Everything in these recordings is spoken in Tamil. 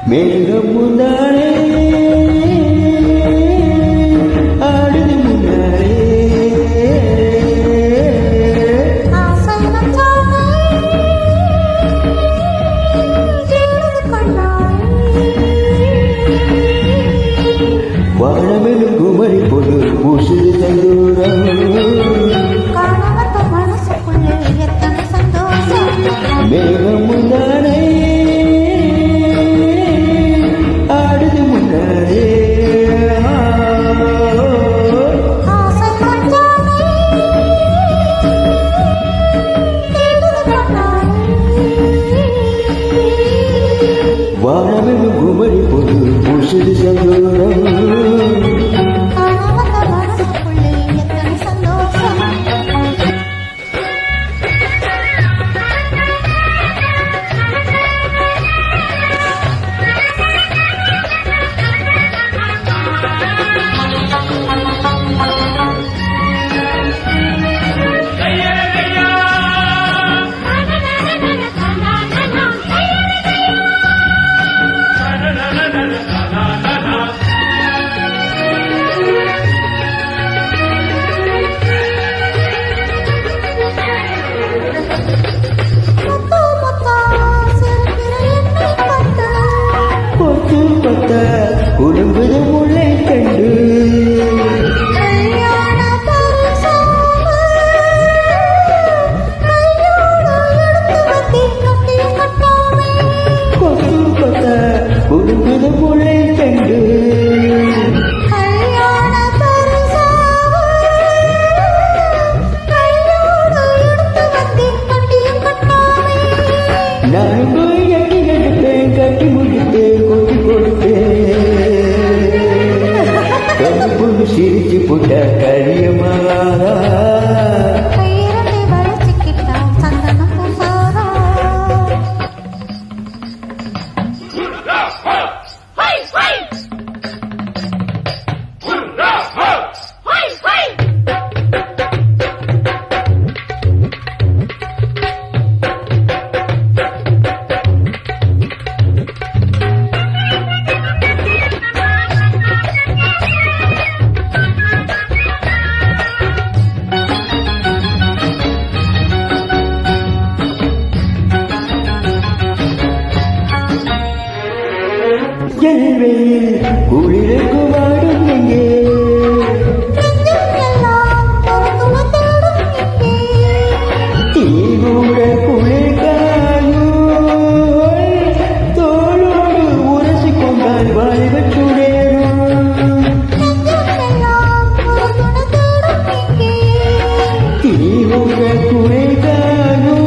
மேகம் முன்னாலே ஆடுது முன்னாலே வாழமெனும் குமரி பொது பூசுது சந்தூரம் மேகம் முன்னாலே வாழமெனும் குமரி பொது பூசுது சந்தூரம் உடம்புது முளை கண்டு உடம்புது முளை கண்டு நான் போய் எட்டி எடுப்பேன் கட்டி முடிப்பேன் கொட்டி கொடுப்பேன் கம்பு சிரிச்சு புட்ட கழியமாறா வெயில் குளிருக்கு வாடும் எங்கே தீவிர குளிர்காயோ தோளோடு உரசி கொண்டால் வாழ்வச்சுடேரும் தீவிர குளிர்காயோ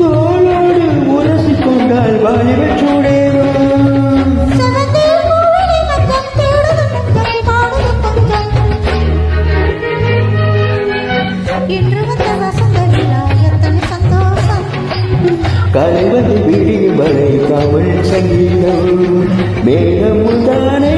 தோளோடு உரசி கொண்டால் வாழ்வச்சுடேரும் கலைவது விடியும் வரை தமிழ் சங்கீதம் மேகம் தானே